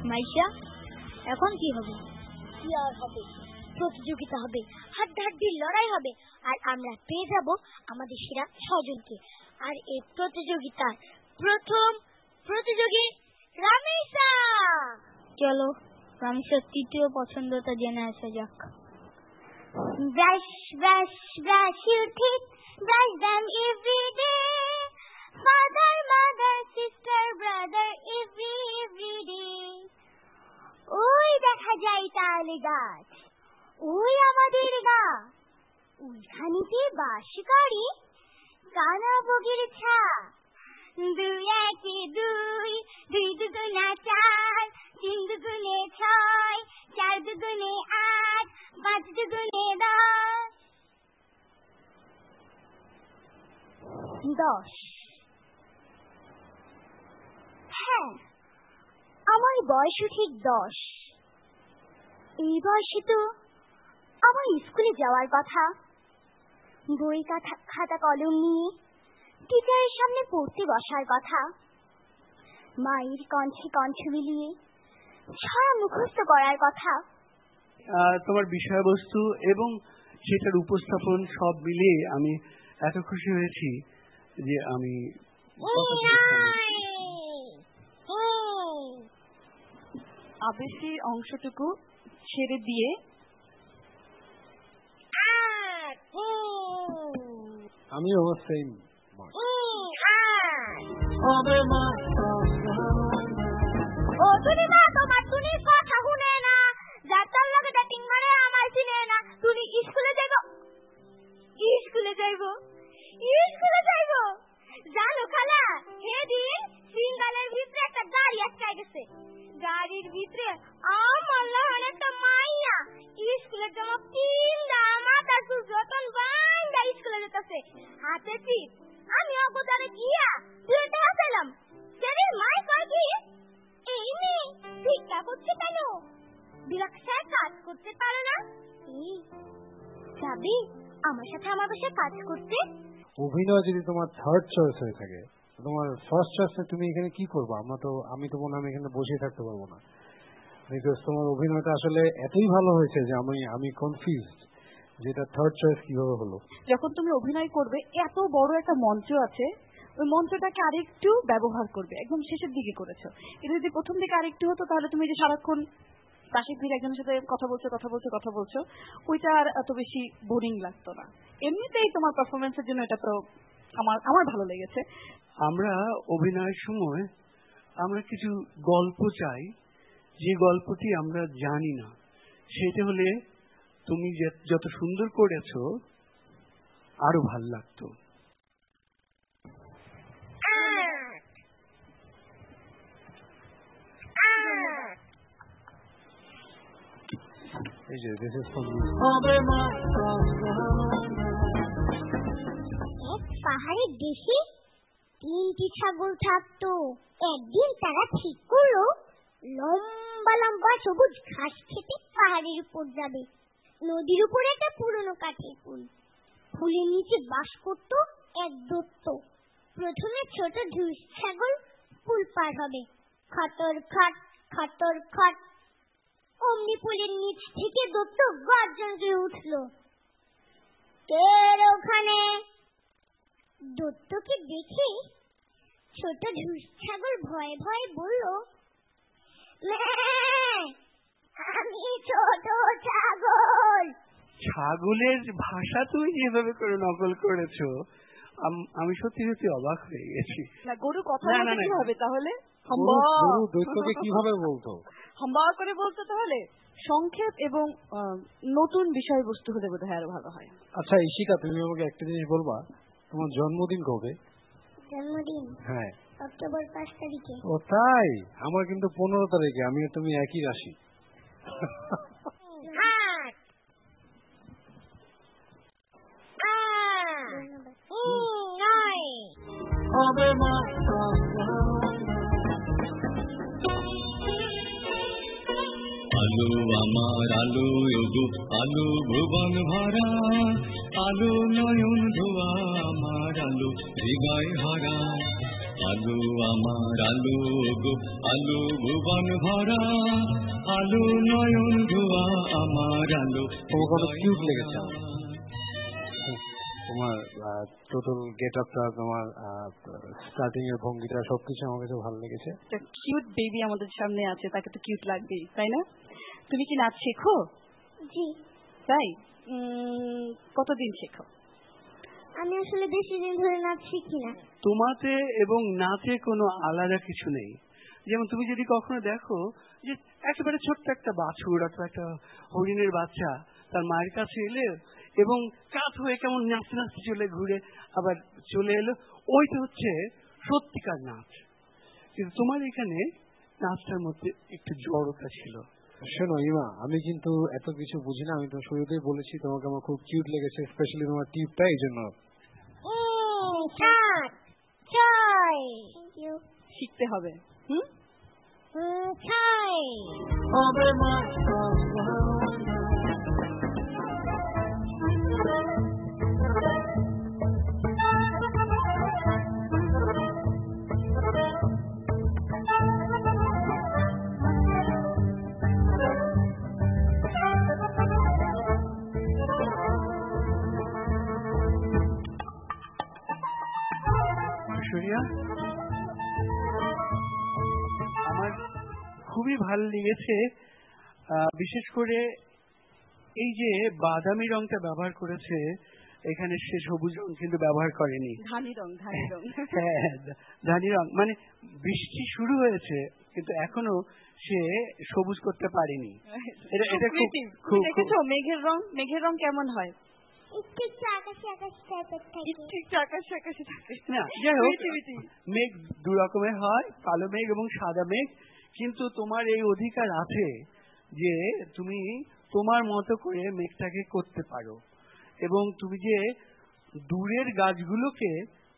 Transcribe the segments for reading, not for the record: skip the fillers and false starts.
মাইশা, এখন কি হবে? কি আর হবে? প্রতিযোগিতা হবে, হাড্ডাহাড্ডির লড়াই হবে, আর আমরা পেয়ে যাব আমাদের সেরা 6 জনকে। আর এই প্রতিযোগিতার প্রথম প্রতিযোগী রামিসা। চলো রামিসার তৃতীয় পছন্দটা জেনে আসা যাক। Brush brush brush your teeth, brush them every day. Father, mother, sister, brother, every day. ওই দেখা যায় তাল গাছ, ওই আমাদের গা, ওইখানেতে বাস করে কানা বগির ছা। 2 একে 2, 2 দুগুণে 4, 3 দুগুণে 6, 4 দুগুণে 8, 5 দুগুণে 10। হ্যাঁ, আমার বয়সও ঠিক 10। এই বয়সে তো আমার স্কুলে যাওয়ার কথা, বই খাতা কলম নিয়ে টিচারের সামনে পড়তে বসার কথা, মায়ের কণ্ঠে কণ্ঠ মিলিয়ে ছড়া মুখস্থ করার কথা। তোমার বিষয়বস্তু এবং সেটার উপস্থাপন সব মিলিয়ে আমি এত খুশি হয়েছি যে আমি আবেশের অংশটুকু ছেড়ে দিয়ে আমিও সেম। তুমি কথা শুনে না, যাতার লগে ডেটিং মারে আমার চিনে না। তুমি স্কুলে যাইব, স্কুলে যাইব, স্কুলে যাইব। জানো খালা, সেদিন সিঙ্গালের ভিতরে একটা গাড়ি আটকায় গেছে। গাড়ির ভিতরে আমার লহন একটা মাইয়া স্কুলের জামা পিন্দা মাথা চুল যতন বান্ধা স্কুলে যেতেছে, হাতে চিপ। আমি অবদারে গিয়া দুইটা হাসালাম। সেদিন মাই কয় কি, এই মেয়ে ভিক্ষা করছে কেন, বিরাক্সায় কাজ করতে পারে না? যাবি আমার সাথে আমার বাসায় কাজ করতে? অভিনয় যদি তোমার থার্ড চয়েস হয়ে থাকে, তোমার ফার্স্ট চয়েসে তুমি এখানে কি করবো? আমি তো মনে হয় এখানে বসে থাকতে পারবো না, বিকজ তোমার অভিনয়টা আসলে এতই ভালো হয়েছে যে আমি কনফিউজড যেটা থার্ড চয়েস কিভাবে হলো। যখন তুমি অভিনয় করবে, এত বড় একটা মঞ্চ আছে, ওই মঞ্চটাকে আরেকটু ব্যবহার করবে। একদম শেষের দিকে করেছো, এটা যদি প্রথম দিকে আরেকটু হতো তাহলে তুমি যে সারাক্ষণ পাশে ফিরে একজনের সাথে কথা বলছো, ওইটা আর এত বেশি বোরিং লাগতো না। এমনিতেই তোমার পারফরমেন্সের জন্য এটা তো আমার ভালো লেগেছে। আমরা অভিনয়ের সময় আমরা কিছু গল্প চাই, যে গল্পটি আমরা জানি না। সেটা হলে তুমি যত সুন্দর করেছো আরো ভাল লাগতো। এই যে দিস ইজ ফর পাহাড়ের দেশে 3টি ছাগল থাকতো। একদিন তারা ঠিক করলো লম্বা লম্বা সবুজ ঘাস খেতে পাহাড়ের উপর যাবে। নদীর উপরে একটা পুরনো কাঠের পুল, ফুলের নিচে বাস করতো এক দৈত্য। প্রথমে ছোট ঢুস ছাগল পুল পার হবে, খটর খট খটর খট। অমনি পুলের নিচ থেকে দৈত্য গর্জন করে উঠলো, কে ওখানে? দৈত্যকে দেখে ছোট ঢুস ছাগল ভয়ে ভয়ে বলল, আমি ছোট ছাগল। ছাগলের ভাষা তুই যেভাবে করে নকল করেছো, আমি সত্যি সত্যি অবাক হয়ে গেছি। গরু কথা বলতে কি হবে তাহলে? গরু দৈত্যকে কিভাবে বলতো? হাম্বা করে বলতো। তাহলে সংক্ষেপ এবং নতুন বিষয়বস্তু হলে বোধহয় আরো ভালো হয়। আচ্ছা ঈশিকা, তুমি আমাকে একটা জিনিস বলবা, তোমার জন্মদিন কবে? জন্মদিন? হ্যাঁ, অক্টোবর 5 তারিখে। ও তাই? আমার কিন্তু 15 তারিখে। আমি তুমি একই রাশি। আলু আমার আলু ওগো আলু ভুবন ভরা, আলু নয়ন ধোয়া আমার আলু হৃদয় হারা। আলো আমার আলো গো আলো ভুবন ভরা আলো নয়ন ধোয়া আমার আলো। তোমাকে অনেক কিউট লেগেছে আমার। তোমার টোটাল গেট আপটা, তোমার স্টার্টিং এর ভঙ্গিটা সবকিছু আমার কাছে ভালো লেগেছে। একটা কিউট বেবি আমাদের সামনে আছে, তাকে তো কিউট লাগবেই, তাই না? তুমি কি নাচ শেখো? জি। তাই? কতদিন শেখো? আমি আসলে বেশি দিন ধরে নাচ শিখি না। তোমাতে এবং নাচে কোনো আলাদা কিছু নেই। যেমন তুমি যদি কখনো দেখো যে একেবারে ছোট্ট একটা বাছুর অথবা একটা হরিণের বাচ্চা তার মায়ের কাছে এলে এবং কাত হয়ে কেমন নাচতে নাচতে চলে ঘুরে আবার চলে এলো, ওইটা হচ্ছে সত্যিকার নাচ। কিন্তু তোমার এখানে নাচটার মধ্যে একটু জড়তা ছিল। শোনো ইমা, আমি কিন্তু এত কিছু বুঝি না। আমি তো শুরুতেই বলেছি তোমাকে আমার খুব কিউট লেগেছে, স্পেশালি তোমার টিপটা, এই জন্য। শিখতে হবে। ঐশ্বরিয়া, আমার খুবই ভালো লেগেছে, বিশেষ করে এই যে বাদামি রংটা ব্যবহার করেছে এখানে, সে সবুজ রং কিন্তু ব্যবহার করেনি। ধানি রং। হ্যাঁ, ধানি রং, মানে বৃষ্টি শুরু হয়েছে কিন্তু এখনো সে সবুজ করতে পারেনি। এটা দেখেছো মেঘের রং? মেঘের রং কেমন হয়? আকাশে থাকে না, যাই হোক, মেঘ দু রকমের হয়, কালো মেঘ এবং সাদা মেঘ। কিন্তু তোমার এই অধিকার আছে যে তুমি তোমার মতো করে মেঘটাকে করতে পারো, এবং তুমি যে দূরের গাছগুলোকে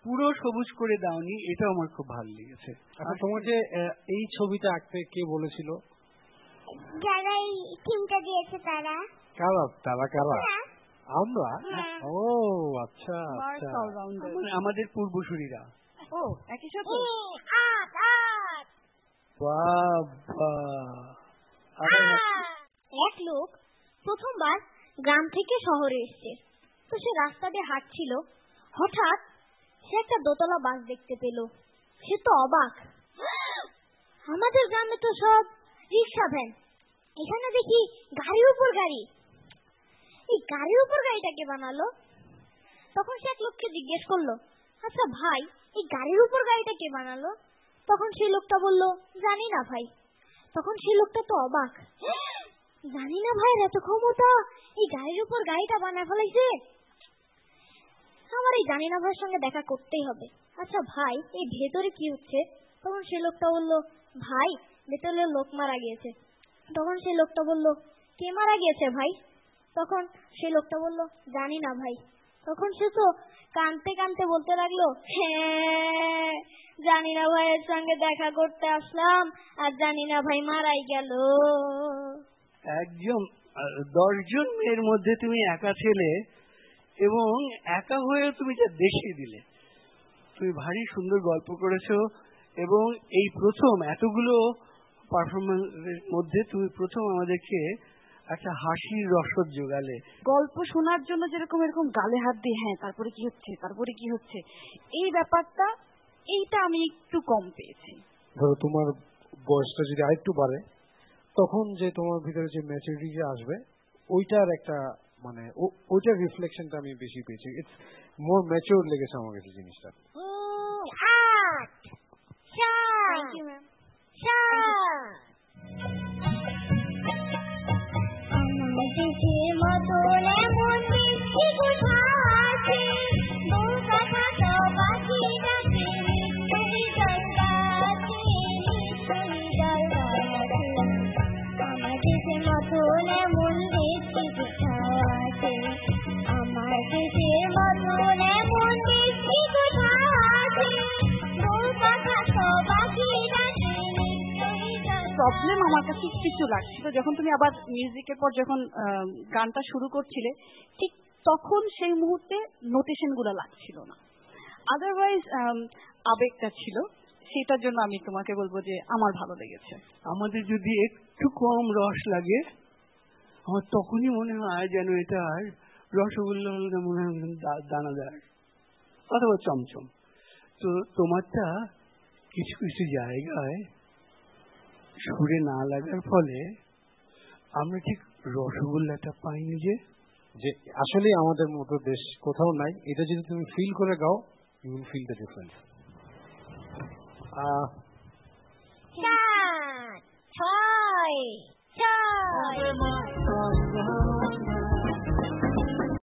পুরো সবুজ করে দাওনি, এটা আমার খুব ভালো লেগেছে। আচ্ছা, তোমার যে এই ছবিটা আঁকতে কে বলেছিল? যারা এই থিমটা দিয়েছে তারা। কারা? আমরা? ও আচ্ছা, আমাদের পূর্বসূরীরা। ও একই সাথে। এক লোক প্রথমবার গ্রাম থেকে শহরে এসেছে, তো সে রাস্তা দিয়ে হাঁটছিল, হঠাৎ সে একটা দোতলা বাস দেখতে পেল। সে তো অবাক, আমাদের গ্রামে তো সব রিক্সা ভ্যান, এখানে দেখি গাড়ির উপর গাড়ি। এই গাড়ির উপর গাড়িটাকে বানালো। তখন সে এক লোককে জিজ্ঞেস করলো, আচ্ছা ভাই, এই গাড়ির উপর গাড়িটা কে বানালো? তখন সেই লোকটা বলল, জানি না ভাই। তখন সেই লোকটা তো অবাক, জানি না ভাই, এত ক্ষমতা, এই গাড়ির উপর গাড়িটা বানায় ফেলাইছে। আমার এই জানি না ভাইয়ের সঙ্গে দেখা করতেই হবে। আচ্ছা ভাই, এই ভেতরে কি হচ্ছে? তখন সেই লোকটা বলল, ভাই, ভেতরে লোক মারা গিয়েছে। তখন সেই লোকটা বলল, কে মারা গিয়েছে ভাই? তখন সেই লোকটা বলল, জানি না ভাই। তখন সে তো কাঁদতে কাঁদতে বলতে লাগলো, হ্যাঁ, জানি না ভাইয়ের সঙ্গে দেখা করতে আসলাম, আর জানি না ভাই মারাই গেল। একজন 10 জন মেয়ের মধ্যে তুমি একা ছেলে, এবং একা হয়ে তুমি যা দেখিয়ে দিলে। তুমি ভারী সুন্দর গল্প করেছো, এবং এই প্রথম এতগুলো পারফরমেন্সের মধ্যে তুমি প্রথম আমাদেরকে একটা হাসির রসদ জোগালে। গল্প শোনার জন্য যেরকম এরকম গালে হাত দিয়ে, হ্যাঁ তারপরে কি হচ্ছে, এই ব্যাপারটা, এইটা আমি একটু কম পেয়েছি। ধরো তোমার বয়সটা যদি আরেকটু বাড়ে, তখন যে তোমার ভিতরে যে ম্যাচুরিটি যে আসবে, ওইটার একটা মানে ওইটার রিফ্লেকশনটা আমি বেশি পেয়েছি। ইটস মোর ম্যাচিউর লেগেছে আমার কাছে জিনিসটা। প্রবলেম আমার কাছে কিছু লাগছিল, যখন তুমি আবার মিউজিকের পর যখন গানটা শুরু করছিলে, ঠিক তখন সেই মুহূর্তে নোটেশন গুলো লাগছিল না। আদারওয়াইজ আবেগটা ছিল, সেটার জন্য আমি তোমাকে বলবো যে আমার ভালো লেগেছে। আমাদের যদি একটু কম রস লাগে আমার তখনই মনে হয় যেন এটা আর রসগোল্লা হলে মনে হয় দানাদার অথবা চমচম। তো তোমারটা কিছু কিছু জায়গায় সুরে না লাগার ফলে আমরা ঠিক রসগোল্লাটা পাইনি যে আসলে আমাদের মতো দেশ কোথাও নাই। এটা যদি তুমি ফিল করে গাও, you will feel the difference.